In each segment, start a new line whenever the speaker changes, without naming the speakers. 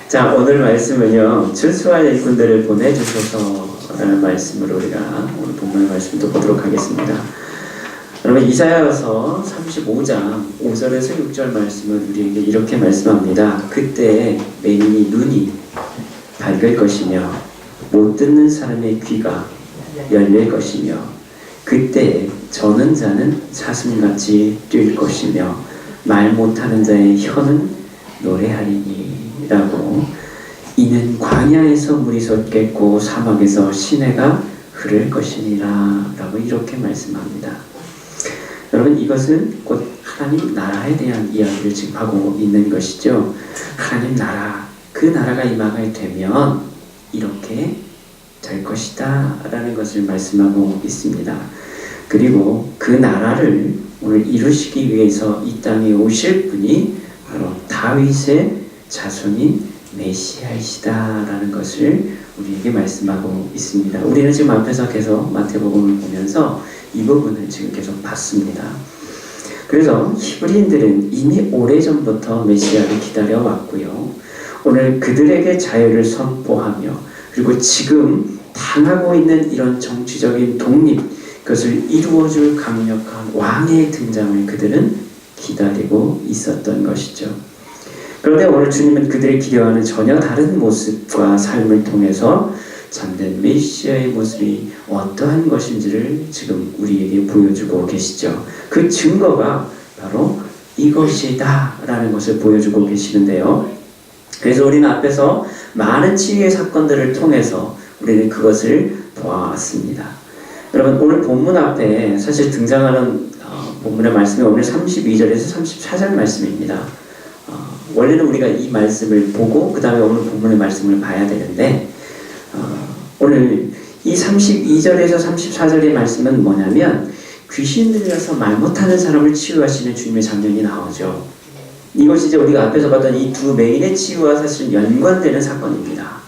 자, 오늘 말씀은요, 주수와 일꾼들을 보내주소서라는 말씀으로 우리가 오늘 본문의 말씀을 또 보도록 하겠습니다. 여러분, 이사야서 35장 5절에서 6절 말씀은 우리에게 이렇게 말씀합니다. 그때 맹인이 눈이 밝을 것이며 못 듣는 사람의 귀가 열릴 것이며 그때 저는 자는 사슴같이 뛸 것이며 말 못하는 자의 혀는 노래하리니 라고 이는 광야에서 물이 솟겠고 사막에서 시내가 흐를 것이니라 라고 이렇게 말씀합니다. 여러분, 이것은 곧 하나님 나라에 대한 이야기를 지금 하고 있는 것이죠. 하나님 나라, 그 나라가 임하게 되면 이렇게 될 것이다 라는 것을 말씀하고 있습니다. 그리고 그 나라를 오늘 이루시기 위해서 이 땅에 오실 분이 바로 다윗의 자손인 메시아이시다 라는 것을 우리에게 말씀하고 있습니다. 우리는 지금 앞에서 계속 마태복음을 보면서 이 부분을 지금 계속 봤습니다. 그래서 히브리인들은 이미 오래전부터 메시아를 기다려왔고요. 오늘 그들에게 자유를 선포하며 그리고 지금 당하고 있는 이런 정치적인 독립, 그것을 이루어줄 강력한 왕의 등장을 그들은 기다리고 있었던 것이죠. 그런데 오늘 주님은 그들이 기대와는 전혀 다른 모습과 삶을 통해서 참된 메시아의 모습이 어떠한 것인지를 지금 우리에게 보여주고 계시죠. 그 증거가 바로 이것이다 라는 것을 보여주고 계시는데요. 그래서 우리는 앞에서 많은 치유의 사건들을 통해서 우리는 그것을 보아왔습니다. 여러분, 오늘 본문 앞에 사실 등장하는 본문의 말씀이 오늘 32절에서 34절 말씀입니다. 원래는 우리가 이 말씀을 보고 그 다음에 오늘 본문의 말씀을 봐야 되는데 오늘 이 32절에서 34절의 말씀은 뭐냐면 귀신 들려서 말 못하는 사람을 치유하시는 주님의 장면이 나오죠. 이것이 이제 우리가 앞에서 봤던 이 두 맹인의 치유와 사실 연관되는 사건입니다.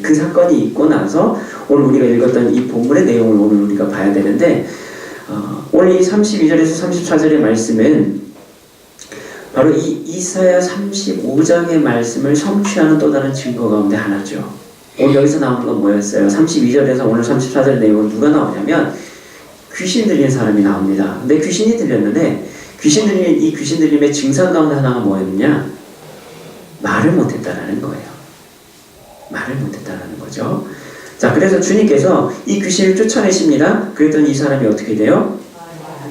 그 사건이 있고 나서 오늘 우리가 읽었던 이 본문의 내용을 오늘 우리가 봐야 되는데 오늘 이 32절에서 34절의 말씀은 바로 이 이사야 35장의 말씀을 성취하는 또 다른 증거 가운데 하나죠. 오늘 여기서 나오는 건 뭐였어요? 32절에서 오늘 34절 내용은 누가 나오냐면 귀신 들린 사람이 나옵니다. 근데 귀신이 들렸는데 이 귀신 들림의 증상 가운데 하나가 뭐였냐? 말을 못했다라는 거예요. 말을 못했다라는 거죠. 자, 그래서 주님께서 이 귀신을 쫓아내십니다. 그랬더니 이 사람이 어떻게 돼요?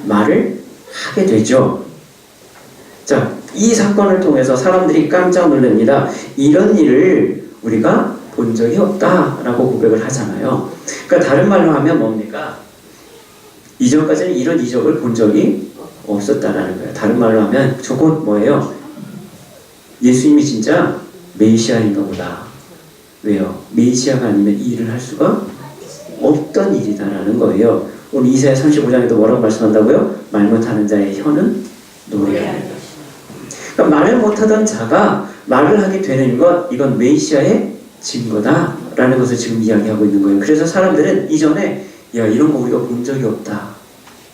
말을 하게 되죠. 자, 이 사건을 통해서 사람들이 깜짝 놀랍니다. 이런 일을 우리가 본 적이 없다라고 고백을 하잖아요. 그러니까 다른 말로 하면 뭡니까? 이전까지는 이런 이적을 본 적이 없었다라는 거예요. 다른 말로 하면 저건 뭐예요? 예수님이 진짜 메시아인가 보다. 왜요? 메시아가 아니면 이 일을 할 수가 없던 일이다라는 거예요. 오늘 이사야 35장에도 뭐라고 말씀한다고요? 말 못하는 자의 혀는 노래하리라. 그러니까 말을 못하던 자가 말을 하게 되는 것, 이건 메시아의 증거다라는 것을 지금 이야기하고 있는 거예요. 그래서 사람들은 이전에 야, 이런 거 우리가 본 적이 없다,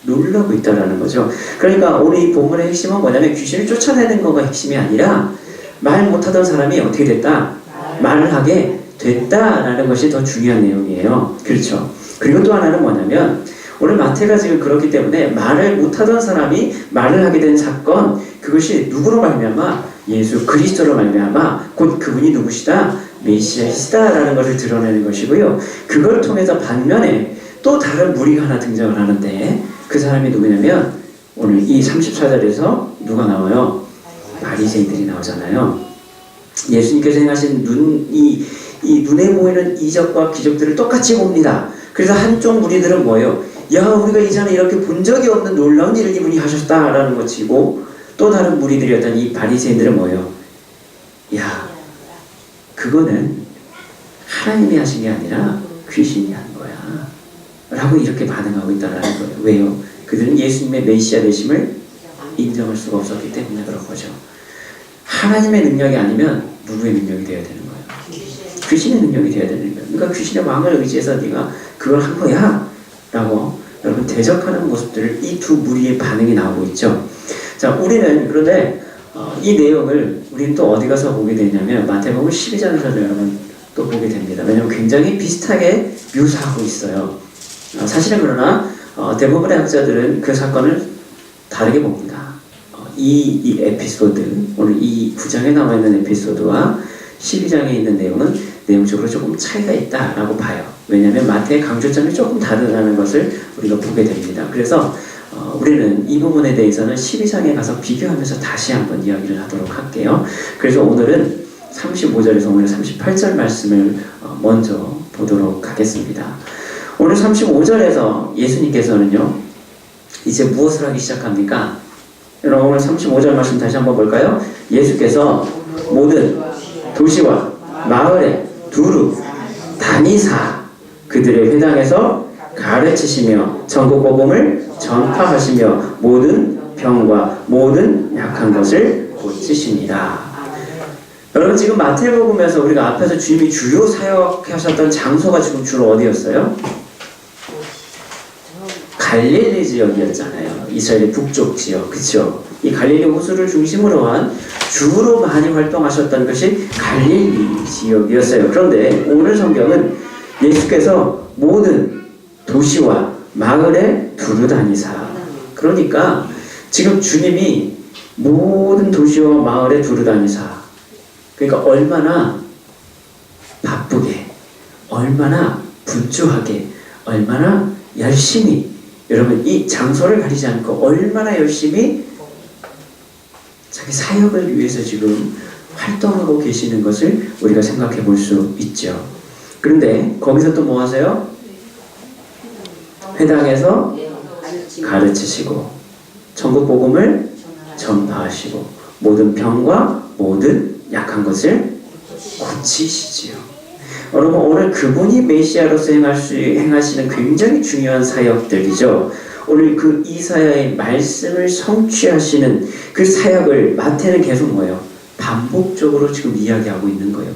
놀라고 있다라는 거죠. 그러니까 오늘 이 본문의 핵심은 뭐냐면 귀신을 쫓아내는 거가 핵심이 아니라 말 못하던 사람이 어떻게 됐다? 말을 하게 됐다라는 것이 더 중요한 내용이에요. 그렇죠. 그리고 또 하나는 뭐냐면 오늘 마태가 지금 그렇기 때문에 말을 못하던 사람이 말을 하게 된 사건, 그것이 누구로 말미암아? 예수 그리스도로 말미암아 곧 그분이 누구시다? 메시아이시다라는 것을 드러내는 것이고요. 그걸 통해서 반면에 또 다른 무리가 하나 등장을 하는데 그 사람이 누구냐면 오늘 이 34절에서 누가 나와요? 바리새인들이 나오잖아요. 예수님께서 행하신 이 눈에 보이는 이적과 기적들을 똑같이 봅니다. 그래서 한쪽 무리들은 뭐예요? 야, 우리가 이전에 이렇게 본 적이 없는 놀라운 일을 이분이 하셨다라는 것이고, 또 다른 무리들이었던 이 바리새인들은 뭐예요? 야, 그거는 하나님이 하신 게 아니라 귀신이 한 거야 라고 이렇게 반응하고 있다는 거예요. 왜요? 그들은 예수님의 메시아 되심을 인정할 수가 없었기 때문에 그런 거죠. 하나님의 능력이 아니면 누구의 능력이 되어야 되는 거예요? 귀신의 능력이 되어야 되는 거예요. 그러니까 귀신의 왕을 의지해서 네가 그걸 한 거야 라고 여러분 대적하는 모습들을 이 두 무리의 반응이 나오고 있죠. 자, 우리는 그런데 이 내용을 우리는 또 어디 가서 보게 되냐면 마태복음 12장에서 여러분 또 보게 됩니다. 왜냐하면 굉장히 비슷하게 묘사하고 있어요. 사실은 그러나 대부분의 학자들은 그 사건을 다르게 봅니다. 이 에피소드, 오늘 이 9장에 나와 있는 에피소드와 12장에 있는 내용은 내용적으로 조금 차이가 있다라고 봐요. 왜냐하면 마태의 강조점이 조금 다르다는 것을 우리가 보게 됩니다. 그래서 우리는 이 부분에 대해서는 12장에 가서 비교하면서 다시 한번 이야기를 하도록 할게요. 그래서 오늘은 35절에서 오늘 38절 말씀을 먼저 보도록 하겠습니다. 오늘 35절에서 예수님께서는요, 이제 무엇을 하기 시작합니까? 여러분, 오늘 35절 말씀 다시 한번 볼까요? 예수께서 모든 도시와 마을에 두루 다니사 그들의 회당에서 가르치시며 전국 복음을 전파하시며 모든 병과 모든 약한 것을 고치십니다. 여러분, 지금 마태복음에서 우리가 앞에서 주님이 주요 사역하셨던 장소가 지금 주로 어디였어요? 갈릴리 지역이었잖아요. 이스라엘의 북쪽 지역, 그렇죠? 이 갈릴리 호수를 중심으로 한 주로 많이 활동하셨던 것이 갈릴리 지역이었어요. 그런데 오늘 성경은 예수께서 모든 도시와 마을에 두루 다니사. 그러니까 지금 주님이 모든 도시와 마을에 두루 다니사. 그러니까 얼마나 바쁘게, 얼마나 분주하게, 얼마나 열심히, 여러분 이 장소를 가리지 않고 얼마나 열심히 자기 사역을 위해서 지금 활동하고 계시는 것을 우리가 생각해 볼 수 있죠. 그런데 거기서 또 뭐 하세요? 회당에서 가르치시고 전국 복음을 전파하시고 모든 병과 모든 약한 것을 고치시지요. 여러분, 오늘 그분이 메시아로서 행하시는 굉장히 중요한 사역들이죠. 오늘 그 이사야의 말씀을 성취하시는 그 사역을 마태는 계속 뭐예요? 반복적으로 지금 이야기하고 있는 거예요.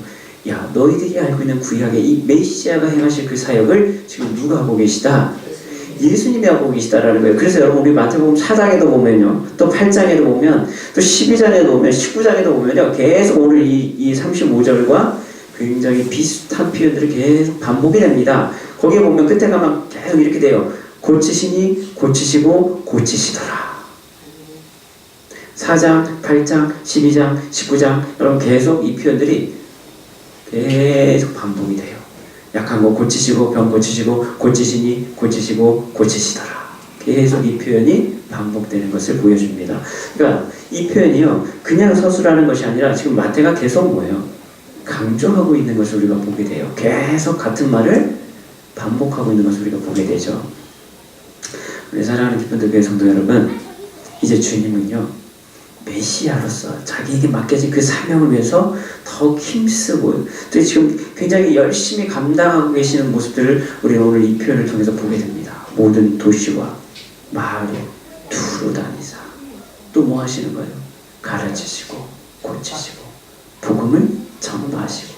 야, 너희들이 알고 있는 구약의 이 메시아가 행하실 그 사역을 지금 누가 하고 계시다? 예수님이 하고 계시다라는 거예요. 그래서 여러분, 우리 마태복음 4장에도 보면요, 또 8장에도 보면, 또 12장에도 보면, 19장에도 보면요, 계속 오늘 이 35절과 굉장히 비슷한 표현들이 계속 반복이 됩니다. 거기에 보면 끝에 가면 계속 이렇게 돼요. 고치시니 고치시고 고치시더라. 4장, 8장, 12장, 19장, 여러분 계속 이 표현들이 계속 반복이 돼요. 약한 거 고치시고 병 고치시고 고치시니 고치시고 고치시더라. 계속 이 표현이 반복되는 것을 보여줍니다. 그러니까 이 표현이요, 그냥 서술하는 것이 아니라 지금 마태가 계속 뭐예요? 강조하고 있는 것을 우리가 보게 돼요. 계속 같은 말을 반복하고 있는 것을 우리가 보게 되죠. 우리 사랑하는 기쁜 교회 성도 여러분, 이제 주님은요, 메시아로서 자기에게 맡겨진 그 사명을 위해서 더욱 힘쓰고 또 지금 굉장히 열심히 감당하고 계시는 모습들을 우리는 오늘 이 표현을 통해서 보게 됩니다. 모든 도시와 마을에 두루 다니사. 또 뭐 하시는 거예요? 가르치시고 고치시고 복음을 전파하시고.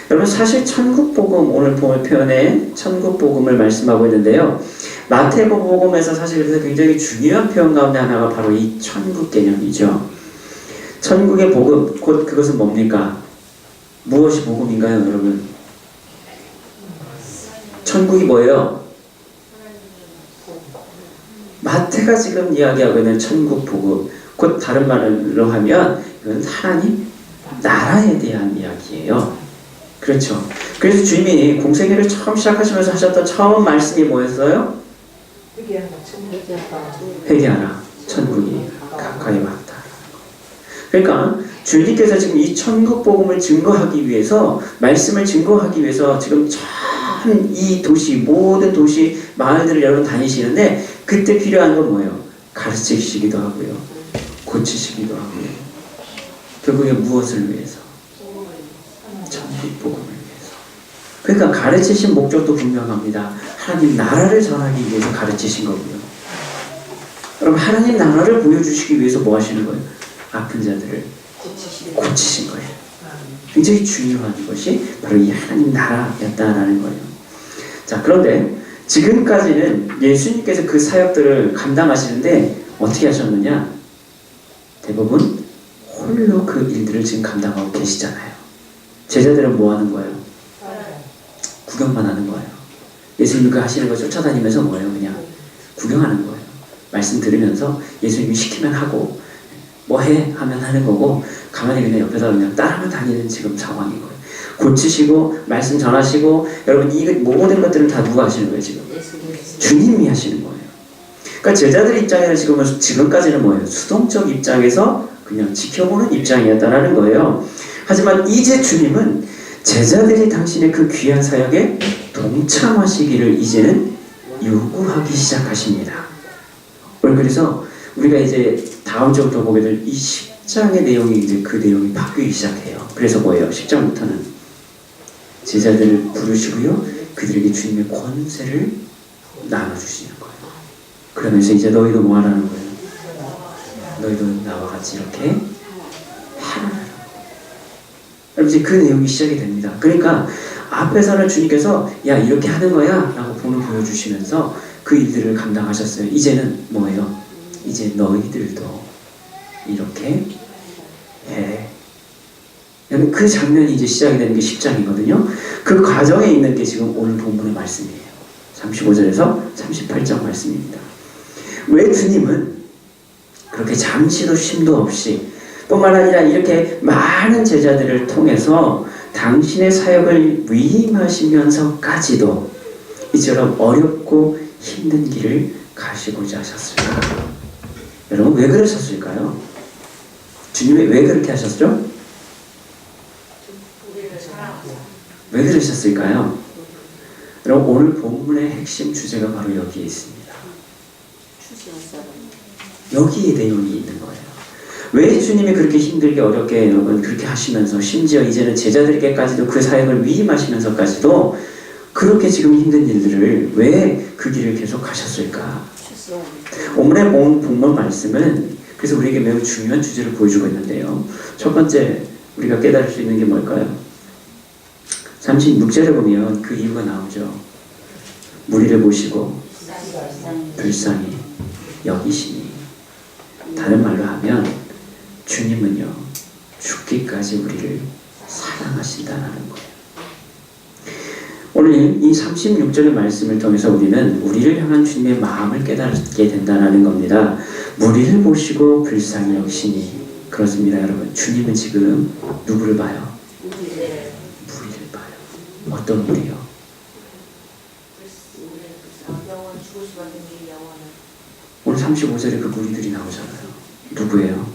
여러분, 사실 천국복음, 오늘 볼 표현에 천국복음을 말씀하고 있는데요, 마태복음에서 사실 그래서 굉장히 중요한 표현 가운데 하나가 바로 이 천국 개념이죠. 천국의 복음, 곧 그것은 뭡니까? 무엇이 복음인가요, 여러분? 천국이 뭐예요? 마태가 지금 이야기하고 있는 천국 복음, 곧 다른 말로 하면 이건 하나님 나라에 대한 이야기예요. 그렇죠. 그래서 주님이 공생애를 처음 시작하시면서 하셨던 처음 말씀이 뭐였어요? 회개하라. 천국이 가까이 왔다. 그러니까 주님께서 지금 이 천국 복음을 증거하기 위해서, 말씀을 증거하기 위해서 지금 전 이 도시, 모든 도시, 마을들을 여러분 다니시는데, 그때 필요한 건 뭐예요? 가르치시기도 하고요, 고치시기도 하고요. 결국에 무엇을 위해서? 천국 복음을 위해서. 그러니까 가르치신 목적도 분명합니다. 하나님 나라를 전하기 위해서 가르치신 거고요. 그럼 하나님 나라를 보여주시기 위해서 뭐 하시는 거예요? 아픈 자들을 고치신 거예요. 굉장히 중요한 것이 바로 이 하나님 나라였다라는 거예요. 자, 그런데 지금까지는 예수님께서 그 사역들을 감당하시는데 어떻게 하셨느냐? 대부분 홀로 그 일들을 지금 감당하고 계시잖아요. 제자들은 뭐 하는 거예요? 구경만 하는 거예요. 예수님이 그 하시는 거 쫓아다니면서 뭐예요? 그냥 구경하는 거예요. 말씀 들으면서 예수님이 시키면 하고 뭐 해? 하면 하는 거고 가만히 그냥 옆에서 그냥 따라만 다니는 지금 상황인 거예요. 고치시고 말씀 전하시고 여러분 이 모든 것들은 다 누가 하시는 거예요 지금? 주님이 하시는 거예요. 그러니까 제자들 입장에서 지금까지는 뭐예요? 수동적 입장에서 그냥 지켜보는 입장이었다라는 거예요. 하지만 이제 주님은 제자들이 당신의 그 귀한 사역에 동참하시기를 이제는 요구하기 시작하십니다. 오늘 그래서 우리가 이제 다음 주부터 보게 될 이 10장의 내용이 이제 그 내용이 바뀌기 시작해요. 그래서 뭐예요? 10장부터는 제자들을 부르시고요. 그들에게 주님의 권세를 나눠주시는 거예요. 그러면서 이제 너희도 뭐 하라는 거예요? 너희도 나와 같이 이렇게 하라는 거예요. 이제 그 내용이 시작이 됩니다. 그러니까 앞에서는 주님께서 야 이렇게 하는 거야 라고 본을 보여주시면서 그 일들을 감당하셨어요. 이제는 뭐예요? 이제 너희들도 이렇게 해. 그 장면이 이제 시작이 되는 게 10장이거든요. 그 과정에 있는 게 지금 오늘 본문의 말씀이에요. 35절에서 38장 말씀입니다. 왜 주님은 그렇게 잠시도 쉼도 없이 뿐만 아니라 이렇게 많은 제자들을 통해서 당신의 사역을 위임하시면서까지도 이처럼 어렵고 힘든 길을 가시고자 하셨을까? 여러분 왜 그러셨을까요? 주님이 왜 그렇게 하셨죠? 왜 그러셨을까요? 여러분 오늘 본문의 핵심 주제가 바로 여기에 있습니다. 여기에 내용이 있는 거예요. 왜 주님이 그렇게 힘들게 어렵게 여러분 그렇게 하시면서 심지어 이제는 제자들에게까지도 그 사역을 위임하시면서까지도 그렇게 지금 힘든 일들을 왜 그 길을 계속 가셨을까? 오늘의 본문 말씀은 그래서 우리에게 매우 중요한 주제를 보여주고 있는데요. 첫 번째 우리가 깨달을 수 있는 게 뭘까요? 36절에 보면 그 이유가 나오죠. 무리를 보시고 불쌍히 여기시니 다른 말로 하면 주님은요 죽기까지 우리를 사랑하신다는 거예요. 오늘 이 36절의 말씀을 통해서 우리는 우리를 향한 주님의 마음을 깨닫게 된다는 겁니다. 무리를 보시고 불쌍히 여기시니 그렇습니다. 여러분 주님은 지금 누구를 봐요? 무리를 봐요. 어떤 무리요? 오늘 35절에 그 무리들이 나오잖아요. 누구예요?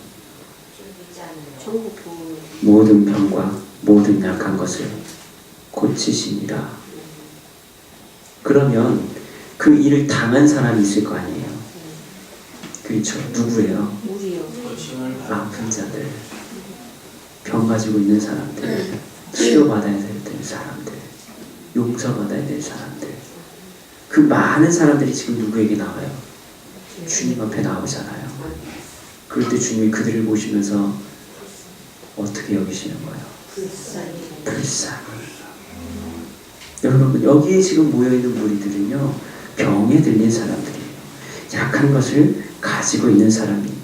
모든 병과 모든 약한 것을 고치시니라. 그러면 그 일을 당한 사람이 있을 거 아니에요. 그렇죠. 누구예요? 아픈 자들, 병 가지고 있는 사람들, 치료받아야 될 사람들, 용서받아야 될 사람들. 그 많은 사람들이 지금 누구에게 나와요? 주님 앞에 나오잖아요. 그럴 때 주님이 그들을 보시면서 어떻게 여기시는 거예요? 불쌍히. 여러분 여기에 지금 모여있는 무리들은요 병에 들린 사람들이에요. 약한 것을 가지고 있는 사람입니다.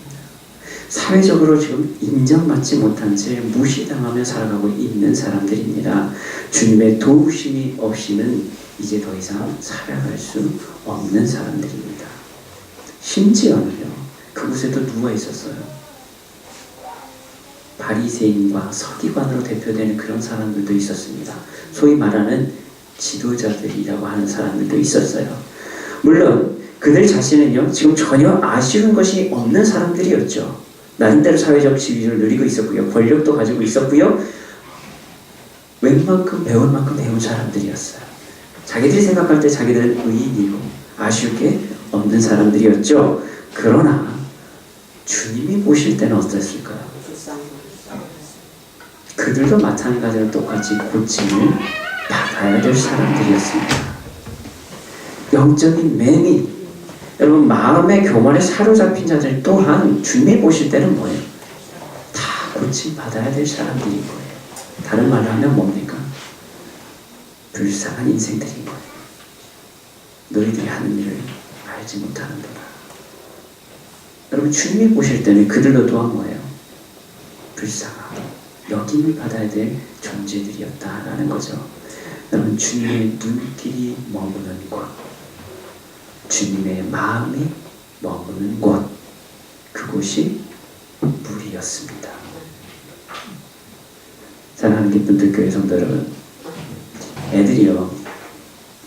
사회적으로 지금 인정받지 못한 채 무시당하며 살아가고 있는 사람들입니다. 주님의 도우심이 없이는 이제 더 이상 살아갈 수 없는 사람들입니다. 심지어는요 그곳에도 누가 있었어요? 바리새인과 서기관으로 대표되는 그런 사람들도 있었습니다. 소위 말하는 지도자들이라고 하는 사람들도 있었어요. 물론 그들 자신은요 지금 전혀 아쉬운 것이 없는 사람들이었죠. 나름대로 사회적 지위를 누리고 있었고요. 권력도 가지고 있었고요. 웬만큼 배울 만큼 배운 사람들이었어요. 자기들이 생각할 때 자기들은 의인이고 아쉬울 게 없는 사람들이었죠. 그러나 주님이 보실 때는 어땠을까요? 그들도 마찬가지로 똑같이 고침을 받아야 될 사람들이었습니다. 영적인 맹인, 여러분 마음의 교만에 사로잡힌 자들 또한 주님이 보실 때는 뭐예요? 다 고침 받아야 될 사람들인 거예요. 다른 말로 하면 뭡니까? 불쌍한 인생들인 거예요. 너희들이 하는 일을 알지 못하는구나. 여러분 주님이 보실 때는 그들도 또한 뭐예요? 불쌍하고 여김을 받아야 될 존재들이었다라는 거죠. 여러분, 주님의 눈길이 머무는 곳, 주님의 마음이 머무는 곳, 그곳이 무리였습니다. 사랑하는 기쁜 교회 성도 여러분, 애들이요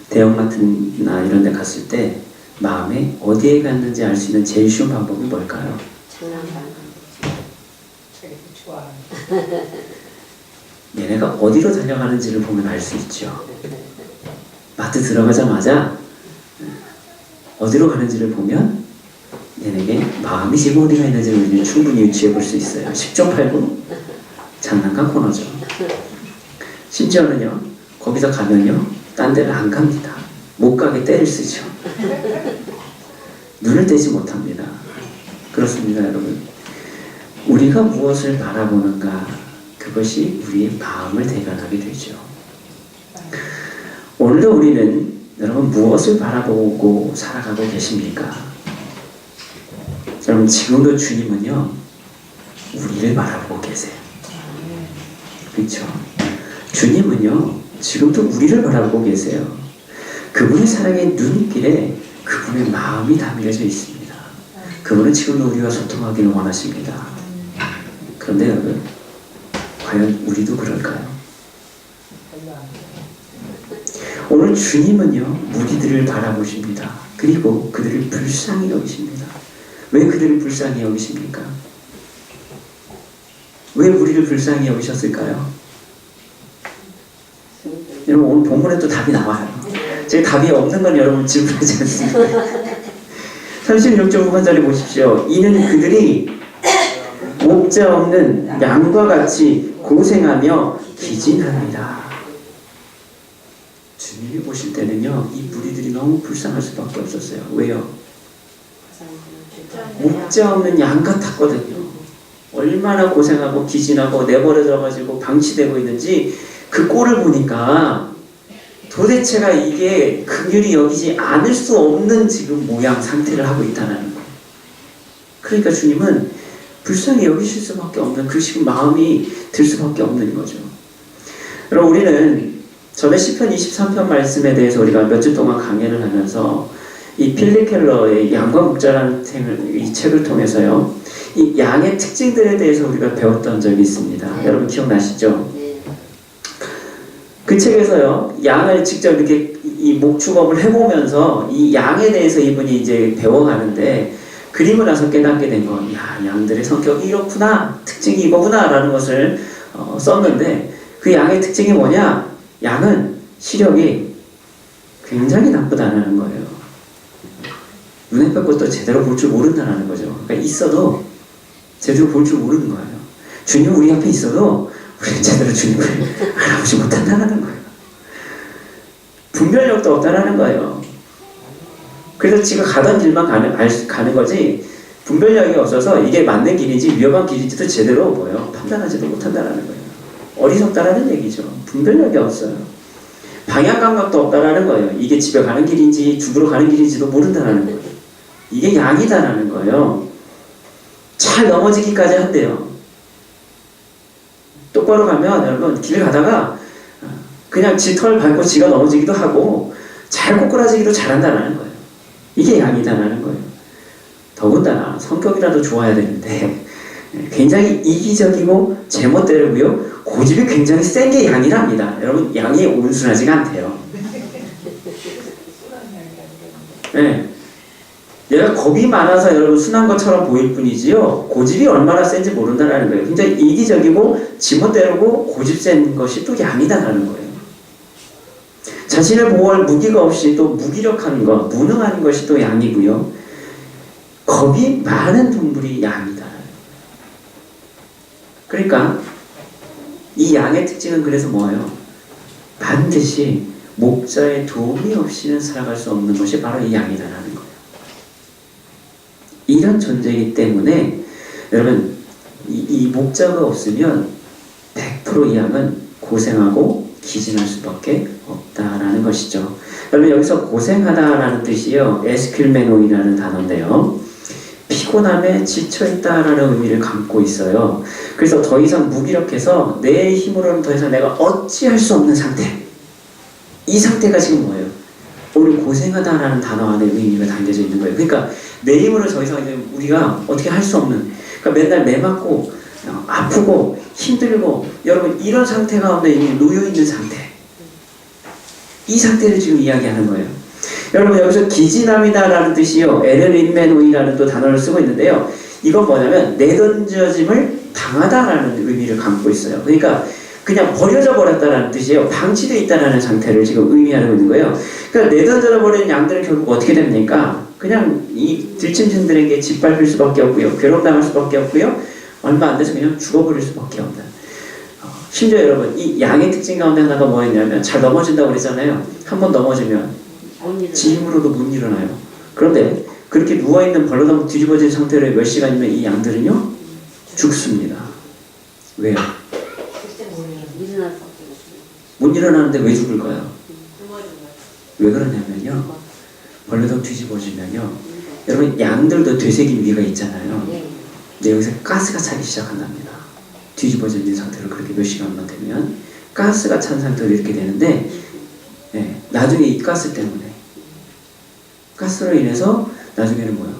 대형마트나 이런 데 갔을 때 마음에 어디에 갔는지 알 수 있는 제일 쉬운 방법이 뭘까요?
장난감.
좋아.
얘네가 어디로 달려가는지를 보면 알 수 있죠. 마트 들어가자마자 어디로 가는지를 보면 얘네게 마음이 지금 어디가 있는지를 우리는 충분히 유추해 볼 수 있어요. 10조 8구 장난감 코너죠. 심지어는요 거기서 가면요 딴 데를 안 갑니다. 못 가게 때를 쓰죠. 눈을 떼지 못합니다. 그렇습니다, 여러분. 우리가 무엇을 바라보는가, 그것이 우리의 마음을 대변하게 되죠. 오늘도 우리는 여러분 무엇을 바라보고 살아가고 계십니까? 여러분, 지금도 주님은요 우리를 바라보고 계세요. 그렇죠? 주님은요 지금도 우리를 바라보고 계세요. 그분의 사랑의 눈길에 그분의 마음이 담겨져 있습니다. 그분은 지금도 우리와 소통하기를 원하십니다. 그런데 여러분, 과연 우리도 그럴까요? 오늘 주님은요 무리들을 바라보십니다. 그리고 그들을 불쌍히 여기십니다. 왜 그들을 불쌍히 여기십니까? 왜 우리를 불쌍히 여기셨을까요? 여러분, 오늘 본문에 또 답이 나와요. 제가 답이 없는 건 여러분 질문하지 않습니다. 36절 후반절에 보십시오. 이는 그들이 목자 없는 양과 같이 고생하며 기진합니다. 주님이 보실 때는요 이 무리들이 너무 불쌍할 수밖에 없었어요. 왜요? 목자 없는 양 같았거든요. 얼마나 고생하고 기진하고 내버려져가지고 방치되고 있는지 그 꼴을 보니까 도대체가 이게 긍휼히 여기지 않을 수 없는 지금 모양 상태를 하고 있다는 거예요. 그러니까 주님은 불쌍히 여기실 수밖에 없는 그 지금 마음이 들 수밖에 없는 거죠. 그럼 우리는 전에 시편 23편 말씀에 대해서 우리가 몇 주 동안 강연을 하면서 이 필립 켈러의 양과 목자라는 이 책을 통해서요 이 양의 특징들에 대해서 우리가 배웠던 적이 있습니다. 여러분 기억나시죠? 그 책에서요 양을 직접 이렇게 이 목축업을 해보면서 이 양에 대해서 이분이 이제 배워가는데 그리고 나서 깨닫게 된 건 양들의 성격이 이렇구나, 특징이 이거구나 라는 것을 썼는데 그 양의 특징이 뭐냐? 양은 시력이 굉장히 나쁘다는 거예요. 눈에 뺏고 또 제대로 볼 줄 모른다는 거죠. 그러니까 있어도 제대로 볼 줄 모르는 거예요. 주님 우리 앞에 있어도 우리는 제대로 주님을 알아보지 못한다는 거예요. 분별력도 없다는 거예요. 그래서 지금 가던 길만 가는 거지 분별력이 없어서 이게 맞는 길인지 위험한 길인지도 제대로 판단하지도 못한다는 거예요. 어리석다라는 얘기죠. 분별력이 없어요. 방향 감각도 없다라는 거예요. 이게 집에 가는 길인지 죽으러 가는 길인지도 모른다라는 거예요. 이게 양이다라는 거예요. 잘 넘어지기까지 한대요. 똑바로 가면 여러분 길 가다가 그냥 지 털 밟고 지가 넘어지기도 하고 잘 꼬꾸라지기도 잘한다는 거예요. 이게 양이다라는 거예요. 더군다나 성격이라도 좋아야 되는데 굉장히 이기적이고 제멋대로고요. 고집이 굉장히 센 게 양이랍니다. 여러분 양이 온순하지가 않대요. 네. 얘가 겁이 많아서 여러분 순한 것처럼 보일 뿐이지요. 고집이 얼마나 센지 모른다는 거예요. 굉장히 이기적이고 지멋대로고 고집 센 것이 또 양이다라는 거예요. 자신을 보호할 무기가 없이 또 무기력한 것, 무능한 것이 또 양이고요. 겁이 많은 동물이 양이다. 그러니까 이 양의 특징은 그래서 뭐예요? 반드시 목자의 도움이 없이는 살아갈 수 없는 것이 바로 이 양이다라는 거예요. 이런 존재이기 때문에 여러분 이 목자가 없으면 100% 이 양은 고생하고 기진할 수밖에 없다라는 것이죠. 여러분 여기서 고생하다라는 뜻이요 에스킬메노이라는 단어인데요 피곤함에 지쳐있다라는 의미를 담고 있어요. 그래서 더 이상 무기력해서 내 힘으로는 더 이상 내가 어찌할 수 없는 상태. 이 상태가 지금 뭐예요? 오늘 고생하다라는 단어 안에 의미가 담겨져 있는 거예요. 그러니까 내 힘으로 더 이상 이제 우리가 어떻게 할 수 없는, 그러니까 맨날 매 맞고 아프고 힘들고 여러분 이런 상태 가운데 이미 놓여 있는 상태. 이 상태를 지금 이야기하는 거예요. 여러분 여기서 기진함이다라는 뜻이요, 에르린메노이라는 또 단어를 쓰고 있는데요. 이건 뭐냐면 내던져짐을 당하다라는 의미를 담고 있어요. 그러니까 그냥 버려져 버렸다라는 뜻이에요. 방치되어 있다라는 상태를 지금 의미하고 있는 거예요. 그러니까 내던져 버린 양들은 결국 어떻게 됩니까? 그냥 이 들짐승들에게 짓밟힐 수밖에 없고요, 괴롭당할 수밖에 없고요, 얼마 안 돼서 그냥 죽어버릴 수밖에 없는. 심지어 여러분 이 양의 특징 가운데 하나가 뭐였냐면 잘 넘어진다고 그랬잖아요. 한번 넘어지면 지 힘으로도 못 일어나요. 그런데 그렇게 누워있는 벌러덩 뒤집어진 상태로 몇 시간이면 이 양들은요 죽습니다. 왜요? 못 일어나는데 왜 죽을까요? 왜 그러냐면요, 벌러덩 뒤집어지면요, 여러분 양들도 되새김 위가 있잖아요. 근데 여기서 가스가 차기 시작한답니다. 뒤집어져 있는 상태로 그렇게 몇 시간만 되면 가스가 찬 상태로 이렇게 되는데, 나중에 이 가스 때문에, 가스로 인해서 나중에는 뭐야?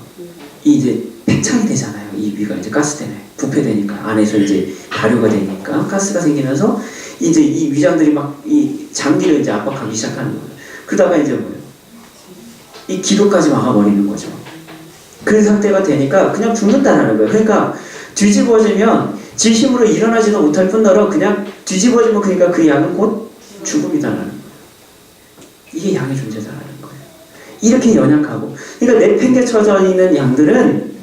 이제 팽창이 되잖아요. 이 위가 이제 가스 때문에 부패되니까 안에서 이제 발효가 되니까 가스가 생기면서 이제 이 위장들이 막 이 장기를 이제 압박하기 시작하는 거예요. 그러다가 이제 뭐예요? 이 기도까지 막아버리는 거죠. 그런 상태가 되니까 그냥 죽는다는 거예요. 그러니까 뒤집어지면 지 힘으로 일어나지도 못할 뿐더러 그냥 뒤집어지면 그러니까 그 양은 곧 죽음이다라는 거예요. 이게 양의 존재다라는 거예요. 이렇게 연약하고, 그러니까 내팽개쳐져 있는 양들은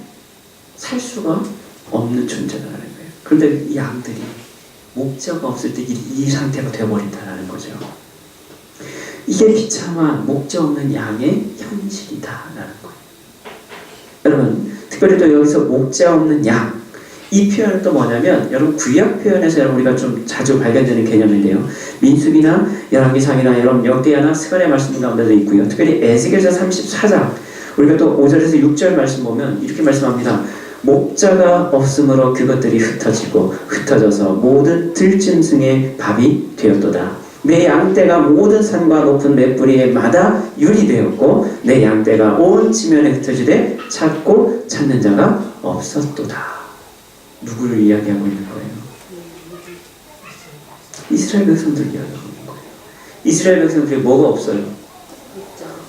살 수가 없는 존재다라는 거예요. 그런데 이 양들이 목자가 없을 때 이 상태가 되어버린다라는 거죠. 이게 비참한 목자 없는 양의 현실이다라는 거예요. 여러분 특별히 또 여기서 목자 없는 양, 이 표현은 또 뭐냐면 여러분 구약 표현에서 여러분 우리가 좀 자주 발견되는 개념인데요. 민수기나 열왕기상이나 여러분 역대하나 스가랴 말씀 가운데도 있고요. 특별히 에스겔서 34장 우리가 또 5절에서 6절 말씀 보면 이렇게 말씀합니다. 목자가 없으므로 그것들이 흩어져서 모든 들짐승의 밥이 되었도다. 내 양떼가 모든 산과 높은 맷뿌리에 마다 율이 되었고 내 양떼가 온 지면에 흩어지되 찾고 찾는 자가 없었도다. 누구를 이야기하고 있는 거예요? 이스라엘 백성들을 이야기하고 있는 거예요. 이스라엘 백성들이 뭐가 없어요?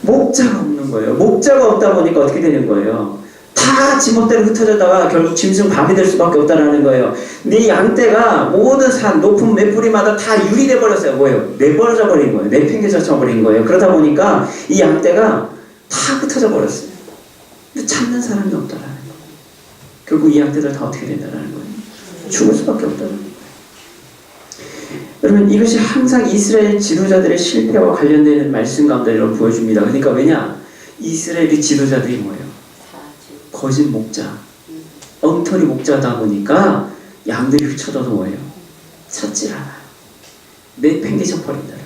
목자가 없는 거예요. 목자가 없다 보니까 어떻게 되는 거예요? 다 지멋대로 흩어졌다가 결국 짐승 밥이 될 수밖에 없다라는 거예요. 네 양떼가 모든 산 높은 맷뿌리마다 다 유리돼 버렸어요. 뭐예요? 내버려져 버린 거예요. 내팽개져 버린 거예요. 그러다 보니까 이 양떼가 다 흩어져 버렸어요. 근데 찾는 사람이 없다라는 거예요. 결국 이 양떼들 다 어떻게 된다라는 거예요? 죽을 수밖에 없다는 거예요. 여러분 이것이 항상 이스라엘 지도자들의 실패와 관련되는 말씀 가운데 보여줍니다. 그러니까 왜냐? 이스라엘의 지도자들이 뭐예요? 거짓 목자, 엉터리 목자다 보니까 양들이 흩어져도 뭐예요? 찾질 않아요. 내팽개쳐 버린다는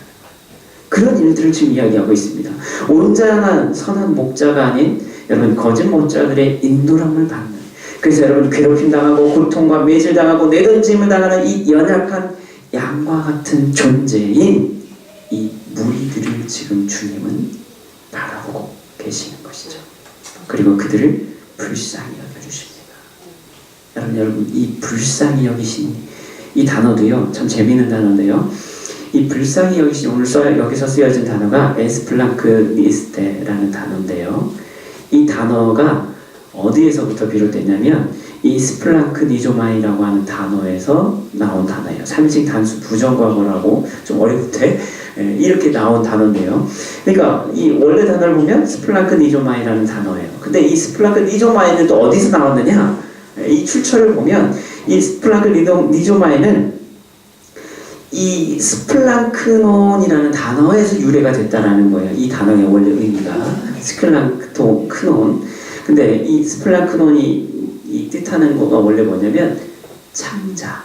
그런 일들을 지금 이야기하고 있습니다. 온전한 선한 목자가 아닌 여러분 거짓 목자들의 인도람을 받는, 그래서 여러분 괴롭힘 당하고 고통과 매질 당하고 내던짐을 당하는 이 연약한 양과 같은 존재인 이 무리들을 지금 주님은 바라보고 계시는 것이죠. 그리고 그들을 불쌍히 여겨주십니다. 여러분 이 불쌍히 여기신 이 단어도요 참 재미있는 단어인데요. 이 불쌍히 여기신 오늘 여기서 쓰여진 단어가 에스플랑크니스테라는 단어인데요. 이 단어가 어디에서부터 비롯됐냐면 이 스플랑크니조마이라고 하는 단어에서 나온 단어예요. 3인칭 단수 부정과거라고 좀 어렵대 이렇게 나온 단어인데요. 그러니까 이 원래 단어를 보면 스플랑크니조마이라는 단어예요. 근데 이 스플랑크니조마이는 또 어디서 나왔느냐? 이 출처를 보면 이 스플랑크니조마이는 이 스플랑크논이라는 단어에서 유래가 됐다라는 거예요. 이 단어의 원래 의미가 스플랑크논. 근데 이 스플랑크논이 이 뜻하는 거가 원래 뭐냐면 창자,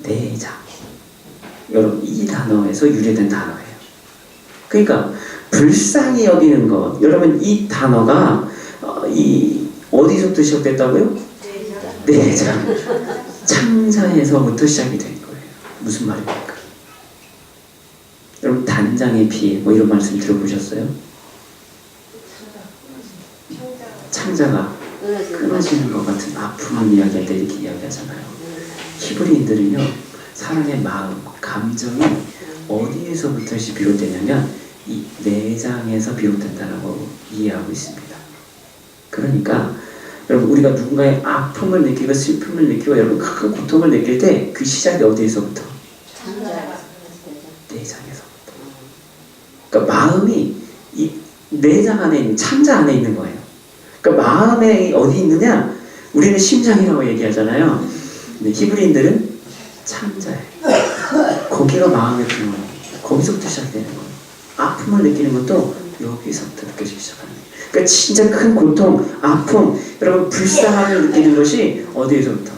내장. 여러분 이 단어에서 유래된 단어예요. 그러니까 불쌍히 여기는 것. 여러분 이 단어가 이 어디서부터 시작됐다고요? 내장. 창자에서부터 시작이 된 거예요. 무슨 말입니까? 여러분 단장의 피 뭐 이런 말씀 들어보셨어요? 창자가 끊어지는 것 같은 아픔을 이야기할 때 이렇게 이야기하잖아요. 히브리인들은요 사람의 마음, 감정이 어디에서부터 비롯되냐면 이 내장에서 비롯된다라고 이해하고 있습니다. 그러니까 여러분 우리가 누군가의 아픔을 느끼고 슬픔을 느끼고 여러분 큰 고통을 느낄 때 그 시작이 어디에서부터? 내장에서부터. 그러니까 마음이 이 내장 안에 있는 창자 안에 있는 거예요. 그러니까 마음에 어디 있느냐? 우리는 심장이라고 얘기하잖아요. 근데 히브리인들은 창자예요. 거기가 마음의 근원이에요. 거기서부터 시작되는 거예요. 아픔을 느끼는 것도 여기서부터 느껴지기 시작하는 거예요. 그러니까 진짜 큰 고통, 아픔, 여러분 불쌍함을 느끼는 것이 어디에서부터?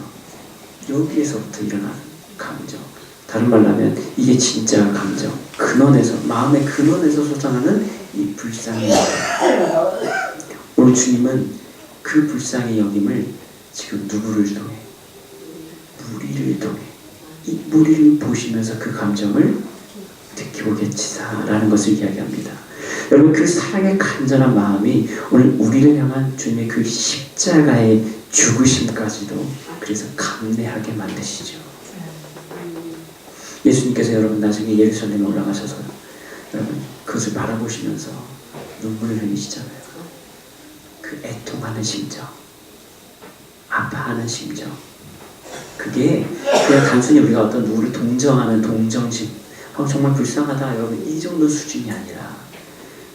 여기에서부터 일어나는 감정. 다른 말로 하면 이게 진짜 감정. 근원에서, 마음의 근원에서 솟아나는 이 불쌍함. 오늘 주님은 그 불쌍의 여김을 지금 누구를 통해? 무리를 통해 이 무리를 보시면서 그 감정을 느끼고계시다라는 것을 이야기합니다. 여러분 그 사랑의 간절한 마음이 오늘 우리를 향한 주님의 그 십자가의 죽으심까지도 그래서 감내하게 만드시죠. 예수님께서 여러분 나중에 예루살렘에 올라가셔서 여러분 그것을 바라보시면서 눈물을 흘리시잖아요. 그 애통하는 심정, 아파하는 심정, 그게 그냥 단순히 우리가 어떤 누구를 동정하는 동정심, 정말 불쌍하다 여러분 이 정도 수준이 아니라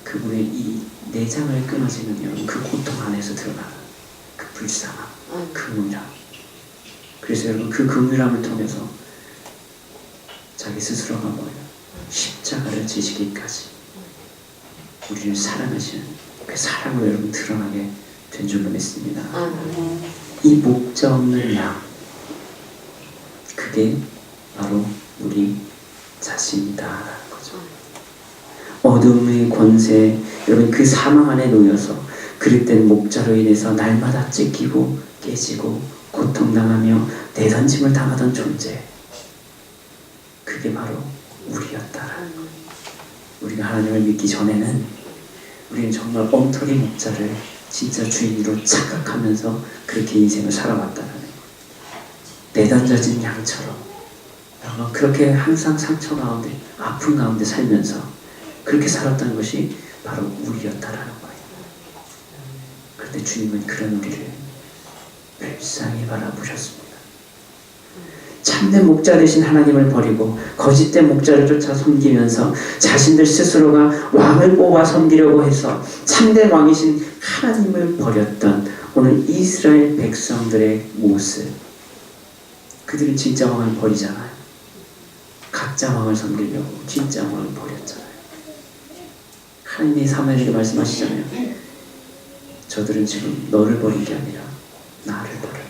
그분의 이 내장을 끊어지는 여러분 그 고통 안에서 드러나는 그 불쌍함, 긍휼함. 그래서 여러분 그 긍휼함을 통해서 자기 스스로가 뭐예요? 십자가를 지시기까지 우리를 사랑하시는 그 사랑을 여러분 드러나게 된 줄로 믿습니다. 이 목자 없는 양, 그게 바로 우리 자신이다라는 거죠. 어둠의 권세, 여러분 그 사망 안에 놓여서 그릇된 목자로 인해서 날마다 찢기고 깨지고 고통당하며 내던짐을 당하던 존재, 그게 바로 우리였다라는 거예요. 우리가 하나님을 믿기 전에는 우리는 정말 엉터리 목자를 진짜 주인으로 착각하면서 그렇게 인생을 살아왔다는 거예요. 내던져진 양처럼 그렇게 항상 상처 가운데 아픔 가운데 살면서 그렇게 살았다는 것이 바로 우리였다라는 거예요. 그런데 주님은 그런 우리를 불쌍히 바라보셨습니다. 참된 목자 되신 하나님을 버리고 거짓된 목자를 쫓아 섬기면서 자신들 스스로가 왕을 뽑아 섬기려고 해서 참된 왕이신 하나님을 버렸던 오늘 이스라엘 백성들의 모습. 그들은 진짜 왕을 버리잖아요. 가짜 왕을 섬기려고 진짜 왕을 버렸잖아요. 하나님이 사무엘에게 말씀하시잖아요. 저들은 지금 너를 버린 게 아니라 나를 버렸다.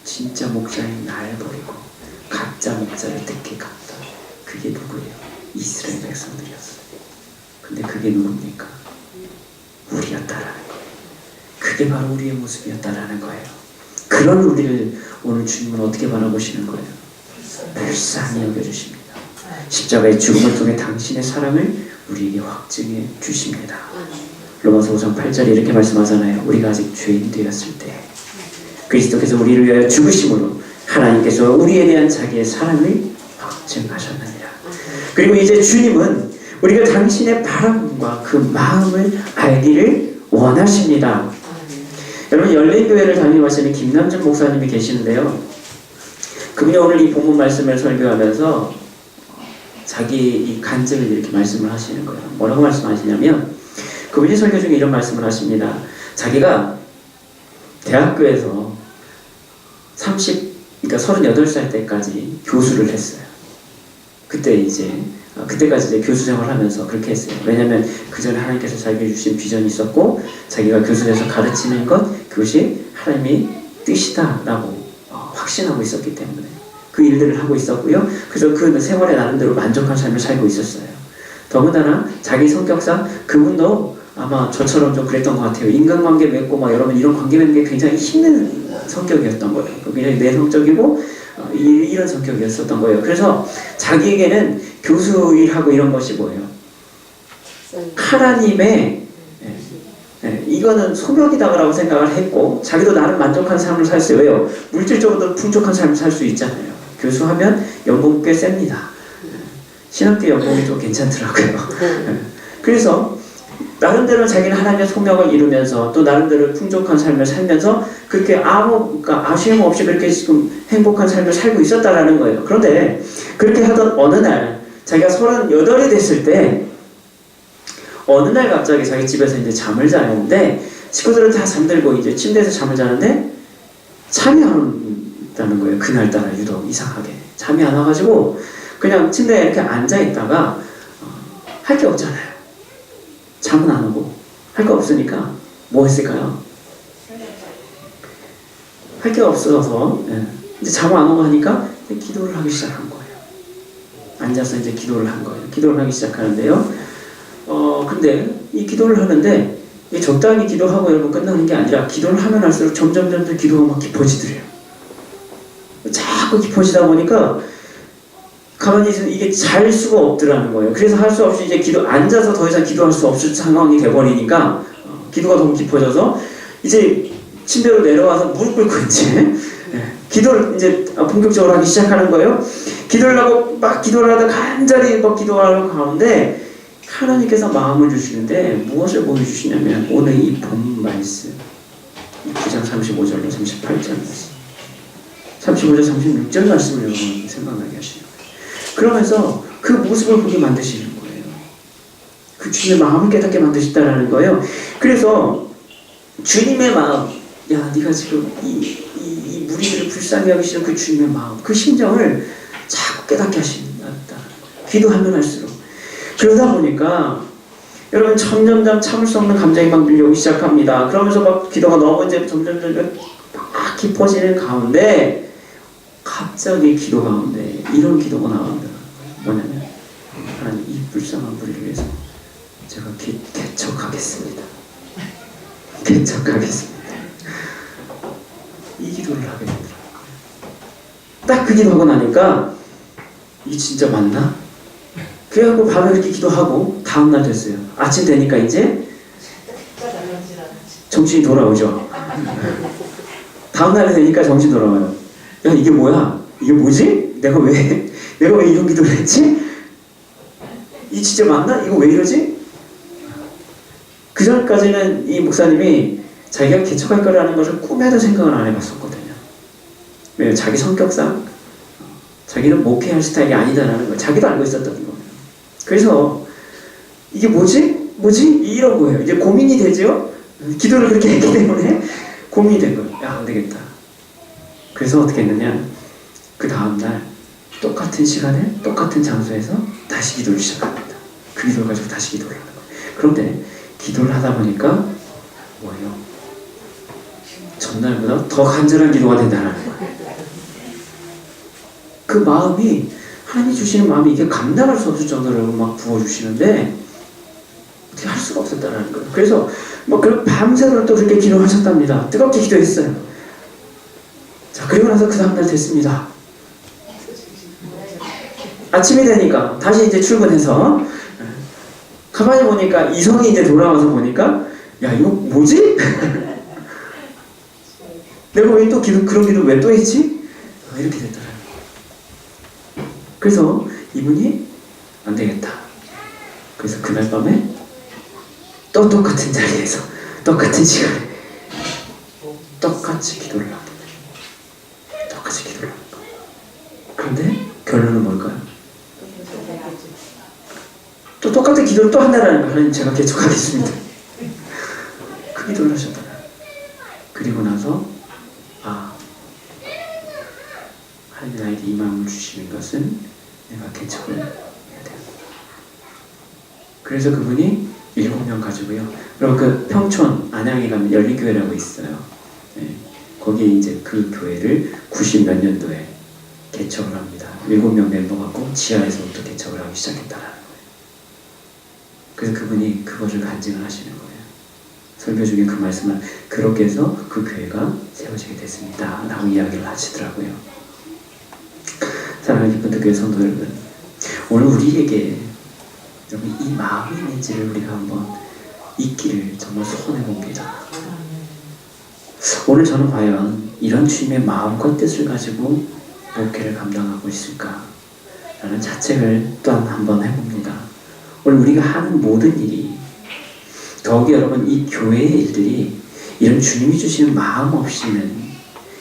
진짜 목자인 나를 버리고 가짜 목자를 듣게 갔다. 그게 누구예요? 이스라엘 백성들이었어요. 근데 그게 누굽니까? 우리였다라는 거예요. 그게 바로 우리의 모습이었다라는 거예요. 그런 우리를 오늘 주님은 어떻게 바라보시는 거예요? 불쌍히 여겨주십니다. 십자가의 죽음을 통해 당신의 사랑을 우리에게 확증해 주십니다. 로마서 5장 8절에 이렇게 말씀하잖아요. 우리가 아직 죄인 되었을 때 그리스도께서 우리를 위하여 죽으심으로 하나님께서 우리에 대한 자기의 사랑을 확증하셨느니라. 그리고 이제 주님은 우리가 당신의 바람과 그 마음을 알기를 원하십니다. 여러분 열린교회를 담임하시는 김남준 목사님이 계시는데요. 그분이 오늘 이 본문 말씀을 설교하면서 자기 이 간증을 이렇게 말씀을 하시는 거예요. 뭐라고 말씀하시냐면 그분이 설교 중에 이런 말씀을 하십니다. 자기가 대학교에서 그러니까 38살 때까지 교수를 했어요. 그때까지 이제 교수 생활을 하면서 그렇게 했어요. 왜냐하면 그 전에 하나님께서 자기에게 주신 비전이 있었고 자기가 교수에서 가르치는 것 그것이 하나님의 뜻이다라고 확신하고 있었기 때문에 그 일들을 하고 있었고요. 그래서 그 생활에 나름대로 만족한 삶을 살고 있었어요. 더군다나 자기 성격상 그분도 아마 저처럼 좀 그랬던 것 같아요. 인간관계 맺고 막 여러분 이런 관계 맺는 게 굉장히 힘든 성격이었던 거예요. 굉장히 내성적이고 이런 성격이었었던 거예요. 그래서 자기에게는 교수 일하고 이런 것이 뭐예요? 하나님의 이거는 소명이다라고 생각을 했고 자기도 나름 만족한 삶을 살 수 왜요? 물질적으로도 풍족한 삶을 살 수 있잖아요. 교수하면 연봉 꽤 셉니다. 신학교 연봉이 좀 괜찮더라고요. 그래서 나름대로 자기는 하나님의 소명을 이루면서 또 나름대로 풍족한 삶을 살면서 그렇게 그러니까 아쉬움 없이 그렇게 지금 행복한 삶을 살고 있었다라는 거예요. 그런데 그렇게 하던 어느 날 자기가 38이 됐을 때 어느 날 갑자기 자기 집에서 이제 잠을 자는데 식구들은 다 잠들고 이제 침대에서 잠을 자는데 잠이 안 온다는 거예요. 그날따라 유독 이상하게 잠이 안 와가지고 그냥 침대에 이렇게 앉아 있다가 할 게 없잖아요. 잠은 안 오고 할 거 없으니까 뭐 했을까요? 할 게 없어서 이제 잠 안 오고 하니까 기도를 하기 시작한 거예요. 앉아서 이제 기도를 한 거예요. 기도를 하기 시작하는데요. 근데 이 기도를 하는데 이 적당히 기도하고 여러분 끝나는 게 아니라 기도를 하면 할수록 점점 기도가 막 깊어지더래요. 자꾸 깊어지다 보니까 가만히 있으면 이게 잘 수가 없더라는 거예요. 그래서 할 수 없이 이제 앉아서 더 이상 기도할 수 없을 상황이 돼버리니까 기도가 너무 깊어져서 이제 침대로 내려와서 무릎 꿇고 이제 기도를 이제 본격적으로 하기 시작하는 거예요. 기도를 하고 막 기도를 하다 간절히 막 기도하는 가운데 하나님께서 마음을 주시는데 무엇을 보여주시냐면 오늘 이 본 말씀 9장 35절로 38절 말씀 35절 36절 말씀을 여러분 생각나게 하시는 거예요. 그러면서 그 모습을 보게 만드시는 거예요. 그 주님의 마음을 깨닫게 만드셨다라는 거예요. 그래서 주님의 마음 야 네가 지금 이 무리들을 불쌍히 하기 싫은 그 주님의 마음 그 심정을 자꾸 깨닫게 하신다는 거예요. 기도하면 할수록 그러다 보니까 여러분 점점 참을 수 없는 감정이 막 밀려오기 시작합니다. 그러면서 막 기도가 너무 이제 점점 막 깊어지는 가운데 갑자기 기도 가운데 이런 기도가 나온다. 뭐냐면 하나님 이 불쌍한 무리를 위해서 제가 개척하겠습니다. 개척하겠습니다. 이 기도를 하게 되더라고요. 딱 그 기도하고 나니까 이게 진짜 맞나? 그래갖고 밤에 그렇게 기도하고 다음날 됐어요. 아침 되니까 이제 정신이 돌아오죠. 다음날이 되니까 정신 돌아와요. 야 이게 뭐야? 이게 뭐지? 내가 왜 이런 기도를 했지? 이 진짜 맞나? 이거 왜 이러지? 그 전까지는 이 목사님이 자기가 개척할 거라는 것을 꿈에도 생각을 안 해봤었거든요. 왜? 자기 성격상 자기는 목회할 스타일이 아니다라는 걸 자기도 알고 있었던 거예요. 그래서 이게 뭐지? 이런 거예요. 이제 고민이 되죠? 기도를 그렇게 했기 때문에 고민이 된 거예요. 야, 안 되겠다. 그래서 어떻게 했느냐? 그 다음날 똑같은 시간에 똑같은 장소에서 다시 기도를 시작합니다. 그 기도를 가지고 다시 기도를 하는 거예요. 그런데 기도를 하다 보니까 뭐예요? 전날보다 더 간절한 기도가 된다는 거예요. 그 마음이 하나님이 주시는 마음이 이게 감당할 수 없을 정도로 막 부어주시는데 어떻게 할 수가 없었다는 거예요. 그래서 뭐 그런 밤새도록 또 그렇게 기도하셨답니다. 뜨겁게 기도했어요. 자 그리고 나서 그 다음날 됐습니다. 아침이 되니까 다시 이제 출근해서 가만히 보니까 이성이 이제 돌아와서 보니까 야 이거 뭐지? 내가 왜 또 그런 기도 왜 또 했지? 이렇게 됐더라고요. 그래서 이분이 안 되겠다. 그래서 그날 밤에 또 똑같은 자리에서 똑같은 시간에 똑같이 기도를 하게 돼요. 똑같이 기도를 하는 거예요. 그런데 결론은 뭘까요? 또 똑같은 기도를 또 한다라는 거예요. 하나님 제가 개척하겠습니다. 그 기도를 하셨잖아요. 그리고 나서 하나님 나에게 이 마음을 주시는 것은 내가 개척을 해야 돼. 그래서 그분이 7명 가지고요. 그리고 그 평촌 안양에 가면 열린교회라고 있어요. 네. 거기에 이제 그 교회를 90몇 년도에 개척을 합니다. 7명 멤버 갖고 지하에서부터 개척을 하기 시작했다라는 거예요. 그래서 그분이 그것을 간증을 하시는 거예요. 설교 중에 그 말씀을 그렇게 해서 그 교회가 세워지게 됐습니다 라고 이야기를 하시더라고요. 사랑하는 기쁜 교회 성도 여러분, 오늘 우리에게 여러분 이 마음이 있는지를 우리가 한번 잊기를 정말 소원해 봅니다. 오늘 저는 과연 이런 주님의 마음과 뜻을 가지고 목회를 감당하고 있을까? 라는 자책을 또한 한번 해봅니다. 오늘 우리가 하는 모든 일이, 더욱이 여러분 이 교회의 일들이 이런 주님이 주시는 마음 없이는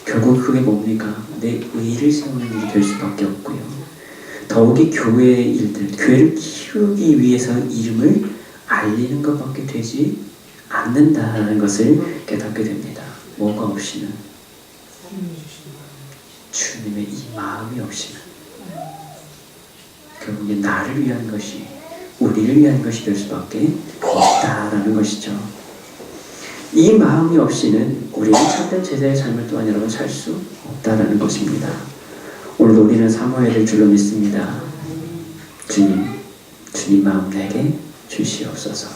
결국 그게 뭡니까? 내 의를 세우는 일이 될 수밖에 없고요. 더욱이 교회의 일들, 교회를 키우기 위해서 이름을 알리는 것밖에 되지 않는다는 것을 깨닫게 됩니다. 뭐가 없이는, 주님의 이 마음이 없이는 결국에 나를 위한 것이, 우리를 위한 것이 될 수밖에 없다라는 것이죠. 이 마음이 없이는 우리는 참된 제자의 삶을 또한 여러분 살 수 없다라는 것입니다. 오늘도 우리는 사모엘을 줄로 믿습니다. 주님 마음 내게 주시옵소서.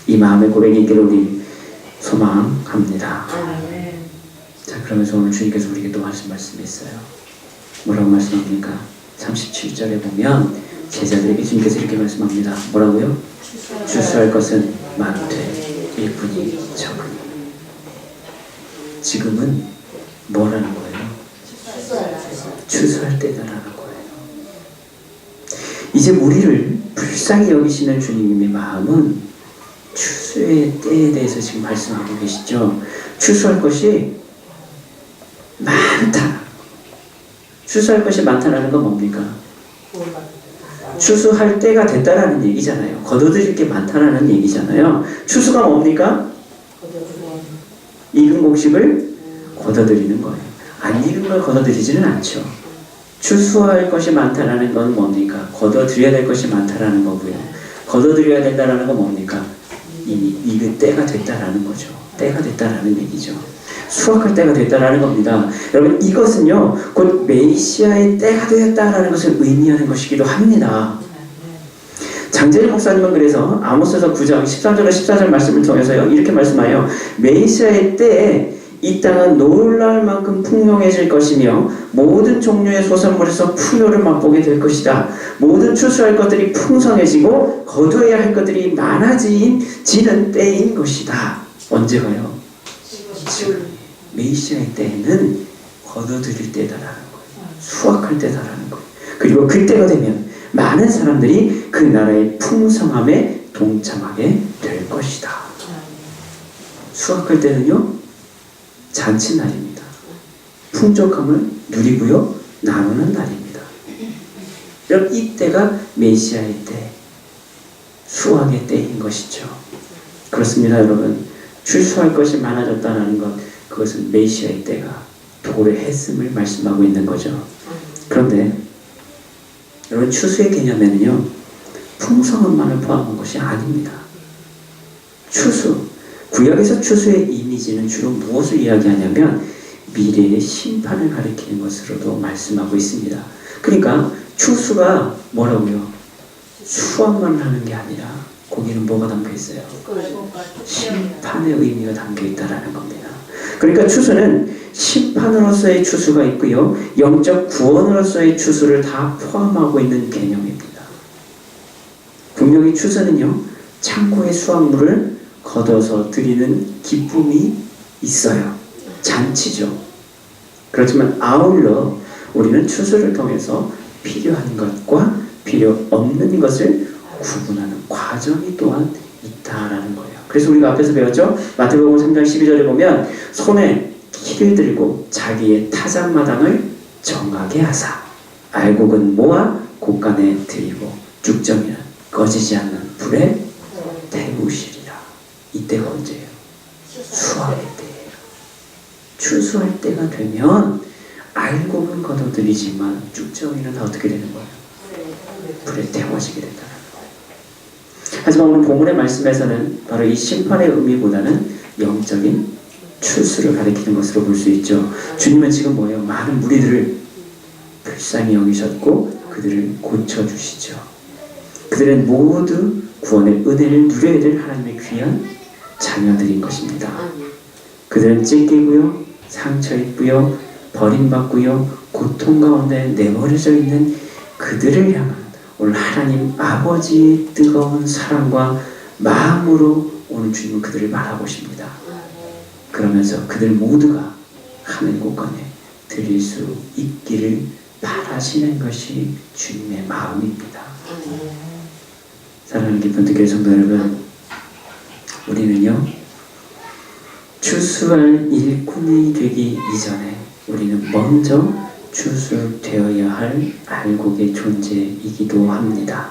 이 마음의 고백이 있기를 우리 소망합니다. 자, 그러면서 오늘 주님께서 우리에게 또 하신 말씀이 있어요. 뭐라고 말씀합니까? 37절에 보면 제자들에게 주님께서 이렇게 말씀합니다. 뭐라고요? 추수할 것은 많되 일꾼이 적으니. 지금은 뭐라는 거예요? 추수할 때다라는 거예요. 이제 우리를 불쌍히 여기시는 주님의 마음은 추수의 때에 대해서 지금 말씀하고 계시죠. 추수할 것이 많다. 추수할 것이 많다라는 건 뭡니까? 추수할 때가 됐다라는 얘기잖아요. 거둬들일 게 많다라는 얘기잖아요. 추수가 뭡니까? 익은 곡식을 거둬들이는 거예요. 안 익은 걸 거둬들이지는 않죠. 추수할 것이 많다라는 건 뭡니까? 거둬들여야 될 것이 많다라는 거고요. 거둬들여야 된다라는 건 뭡니까? 이미 익은 때가 됐다라는 거죠. 때가 됐다라는 얘기죠. 수확할 때가 됐다라는 겁니다. 여러분, 이것은요 곧 메시아의 때가 되었다라는 것을 의미하는 것이기도 합니다. 장재일 목사님은 그래서 아모스서 9장 13절과 14절 말씀을 통해서요 이렇게 말씀하여 메시아의 때에 이 땅은 놀라울 만큼 풍요해질 것이며 모든 종류의 소산물에서 풍요를 맛보게 될 것이다. 모든 추수할 것들이 풍성해지고 거두어야 할 것들이 많아지는 때인 것이다. 언제가요? 지금. 메시아의 때에는 거둬들일 때다라는 거예요. 수확할 때다라는 거예요. 그리고 그때가 되면 많은 사람들이 그 나라의 풍성함에 동참하게 될 것이다. 수확할 때는요 잔치날입니다. 풍족함을 누리고요 나누는 날입니다. 여러분, 이때가 메시아의 때, 수확의 때인 것이죠. 그렇습니다. 여러분, 추수할 것이 많아졌다는 것, 그것은 메시아의 때가 도래했음을 말씀하고 있는 거죠. 그런데 여러분, 추수의 개념에는요 풍성함만을 포함한 것이 아닙니다. 추수, 구약에서 추수의 이미지는 주로 무엇을 이야기하냐면 미래의 심판을 가리키는 것으로도 말씀하고 있습니다. 그러니까 추수가 뭐라고요? 수확만 하는 게 아니라 거기는 뭐가 담겨 있어요? 심판의 의미가 담겨 있다라는 겁니다. 그러니까 추수는 심판으로서의 추수가 있고요 영적 구원으로서의 추수를 다 포함하고 있는 개념입니다. 분명히 추수는요 창고의 수확물을 걷어서 드리는 기쁨이 있어요. 잔치죠. 그렇지만 아울러 우리는 추수를 통해서 필요한 것과 필요 없는 것을 구분하는 과정이 또한 있다라는 거예요. 그래서 우리가 앞에서 배웠죠. 마태복음 3장 12절에 보면 손에 키를 들고 자기의 타작마당을 정하게 하사 알곡은 모아 곳간에 들이고 죽정이는 꺼지지 않는 불에 태우시리라. 이때가 언제예요? 수확의 때예요. 추수할 때가 되면 알곡은 거둬들이지만 죽정이는 다 어떻게 되는 거예요? 불에 태워지게 된다는 거예요. 하지만 오늘 본문의 말씀에서는 바로 이 심판의 의미보다는 영적인 추수를 가리키는 것으로 볼 수 있죠. 주님은 지금 뭐예요? 많은 무리들을 불쌍히 여기셨고 그들을 고쳐주시죠. 그들은 모두 구원의 은혜를 누려야 될 하나님의 귀한 자녀들인 것입니다. 그들은 찢기고요, 상처 입고요, 버림받고요, 고통 가운데 내버려져 있는 그들을 향한 오늘 하나님 아버지의 뜨거운 사랑과 마음으로 오늘 주님은 그들을 바라보십니다. 그러면서 그들 모두가 하늘 곳간에 드릴 수 있기를 바라시는 것이 주님의 마음입니다. 사랑하는 깊은 뜻교회 성도 여러분, 우리는요 추수할 일꾼이 되기 이전에 우리는 먼저 추수되어야 할 알곡의 존재이기도 합니다.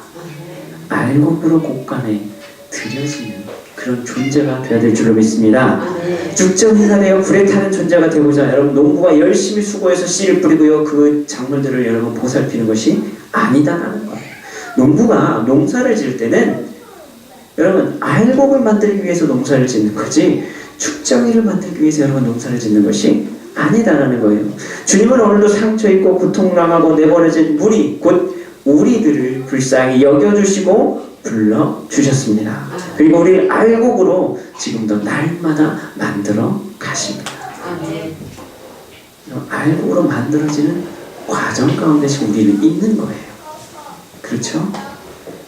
알곡으로 곳간에 들여지는 그런 존재가 되어야 될 줄로 믿습니다. 죽정이가 되어 불에 타는 존재가 되고자 여러분 농부가 열심히 수고해서 씨를 뿌리고요 그 작물들을 여러분 보살피는 것이 아니다라는 거예요. 농부가 농사를 지을 때는 여러분 알곡을 만들기 위해서 농사를 짓는 거지 죽정이를 만들기 위해서 여러분 농사를 짓는 것이 아니다라는 거예요. 주님은 오늘도 상처 입고 고통당하고 내버려진 무리 곧 우리들을 불쌍히 여겨주시고 불러주셨습니다. 그리고 우리를 알곡으로 지금도 날마다 만들어 가십니다. 알곡으로 만들어지는 과정 가운데 지금 우리는 있는 거예요. 그렇죠?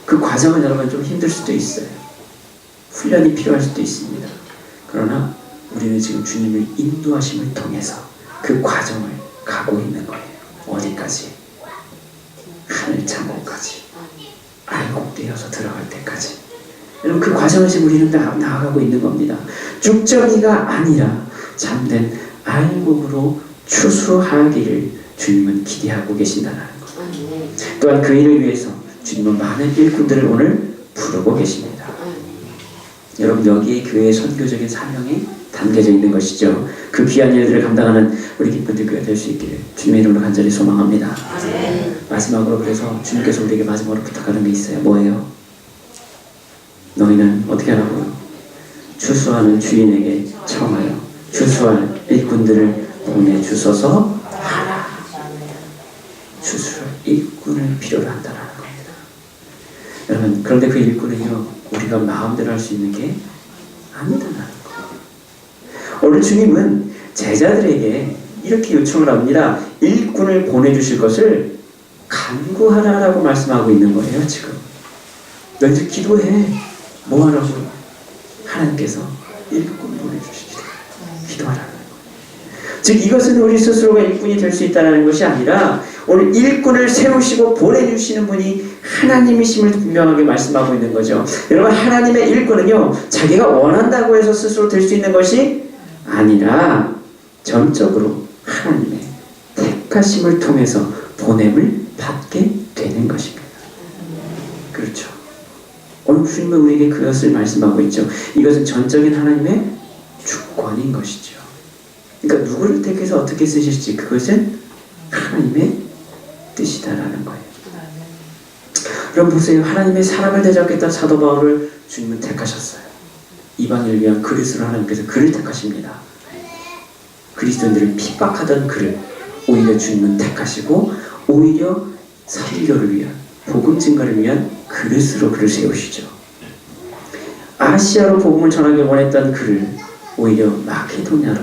그 과정은 여러분 좀 힘들 수도 있어요. 훈련이 필요할 수도 있습니다. 그러나 우리는 지금 주님을 인도하심을 통해서 그 과정을 가고 있는 거예요. 어디까지? 하늘 창고까지. 알곡되어서 들어갈 때까지. 여러분 그 과정을 지금 우리는 나아가고 있는 겁니다. 죽정이가 아니라 참된 알곡으로 추수하기를 주님은 기대하고 계신다는 것. 또한 그 일을 위해서 주님은 많은 일꾼들을 오늘 부르고 계십니다. 여러분 여기에 교회의 선교적인 사명이 담겨져 있는 것이죠. 그 귀한 일들을 감당하는 우리 기쁜 교회가 될 수 있기를 주님의 이름으로 간절히 소망합니다. 마지막으로 그래서 주님께서 우리에게 마지막으로 부탁하는 게 있어요. 뭐예요? 너희는 어떻게 하라고요? 추수하는 주인에게 청하여 추수할 일꾼들을 보내주소서 하라. 추수할 일꾼을 필요로 한다는 겁니다. 여러분 그런데 그 일꾼은요 우리가 마음대로 할 수 있는 게 아니다라는 거예요. 오늘 주님은 제자들에게 이렇게 요청을 합니다. 일꾼을 보내주실 것을 간구하라라고 말씀하고 있는 거예요. 지금 너희들 기도해. 뭐 하라고? 하나님께서 일꾼 보내주시기를 기도하라는 거예요. 즉 이것은 우리 스스로가 일꾼이 될 수 있다는 것이 아니라 오늘 일꾼을 세우시고 보내주시는 분이 하나님이심을 분명하게 말씀하고 있는 거죠. 여러분 하나님의 일꾼은요 자기가 원한다고 해서 스스로 될 수 있는 것이 아니라 전적으로 하나님의 택하심을 통해서 보냄을 받게 되는 것입니다. 그렇죠. 오늘 주님은 우리에게 그것을 말씀하고 있죠. 이것은 전적인 하나님의 주권인 것이죠. 그러니까 누구를 택해서 어떻게 쓰실지 그것은 하나님의 뜻이다라는 거예요. 여러분 보세요. 하나님의 사랑을 대접하겠다 사도 바울을 주님은 택하셨어요. 이방인을 위한 그릇으로 하나님께서 그를 택하십니다. 그리스도인들을 핍박하던 그를 오히려 주님은 택하시고 오히려 선교를 위한 복음 증거를 위한 그릇으로 그를 세우시죠. 아시아로 복음을 전하길 원했던 그를 오히려 마케도냐로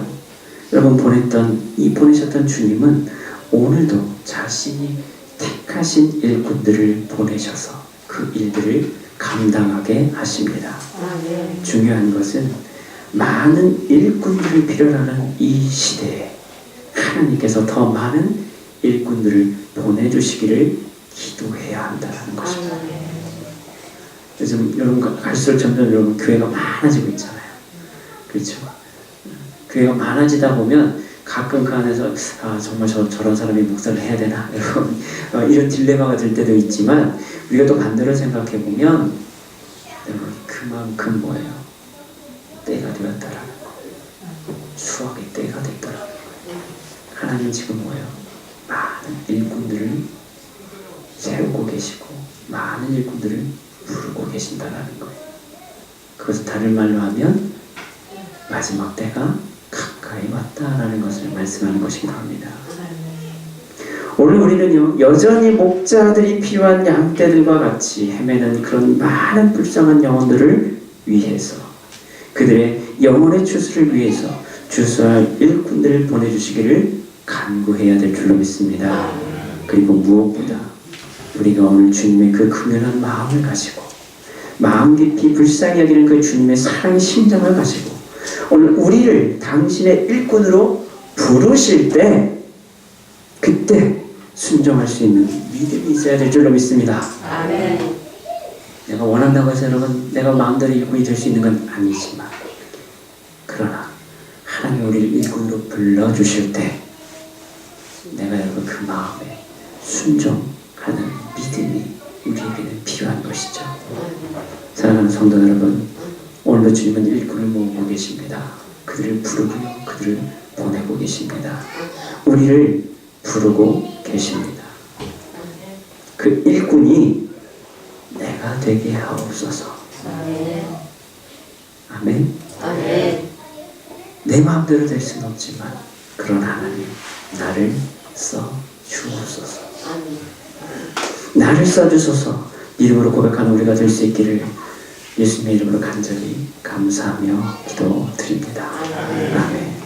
여러분 보내셨던 주님은 오늘도 자신이 택하신 일꾼들을 보내셔서 그 일들을 감당하게 하십니다. 중요한 것은 많은 일꾼들을 필요로 하는 이 시대에 하나님께서 더 많은 일꾼들을 보내주시기를 기도해야 한다는 것입니다. 요즘 여러분 갈수록 점점 여러분 교회가 많아지고 있잖아요. 그렇죠? 교회가 많아지다 보면 가끔 그 안에서 정말 저런 사람이 목사를 해야 되나 여러분 이런 딜레마가 들 때도 있지만 우리가 또 반대로 생각해 보면 여러분 그만큼 뭐예요? 때가 되었다라는 거예요. 수학의 때가 됐다라는 거예요. 하나님 지금 뭐예요? 많은 일꾼들을 세우고 계시고 많은 일꾼들을 부르고 계신다라는 거예요. 그것은 다른 말로 하면 마지막 때가 가까이 왔다라는 것을 말씀하는 것이기도 합니다. 오늘 우리는요, 여전히 목자들이 필요한 양떼들과 같이 헤매는 그런 많은 불쌍한 영혼들을 위해서, 그들의 영혼의 추수를 위해서 주수할 일꾼들을 보내주시기를 간구해야 될 줄로 믿습니다. 그리고 무엇보다 우리가 오늘 주님의 그 긍휼한 마음을 가지고, 마음 깊이 불쌍히 여기는 그 주님의 사랑의 심정을 가지고 오늘 우리를 당신의 일꾼으로 부르실 때, 그때 순종할 수 있는 믿음이 있어야 될 줄로 믿습니다.
아멘.
내가 원한다고 해서 여러분 내가 마음대로 일꾼이 될 수 있는 건 아니지만, 그러나 하나님 우리를 일꾼으로 불러주실 때 내가 여러분 그 마음에 순종하는 믿음이 우리에게는 필요한 것이죠. 사랑하는 성도 여러분, 오늘도 주님은 일꾼을 모으고 계십니다. 그들을 부르고요, 그들을 보내고 계십니다. 우리를 부르고 계십니다. 그 일꾼이 내가 되게 하옵소서. 아멘.
아멘.
내 마음대로 될 수는 없지만, 그러나 하나님 나를 써 주옵소서. 나를 써주소서. 이름으로 고백하는 우리가 될 수 있기를 예수님의 이름으로 간절히 감사하며 기도드립니다. 아멘.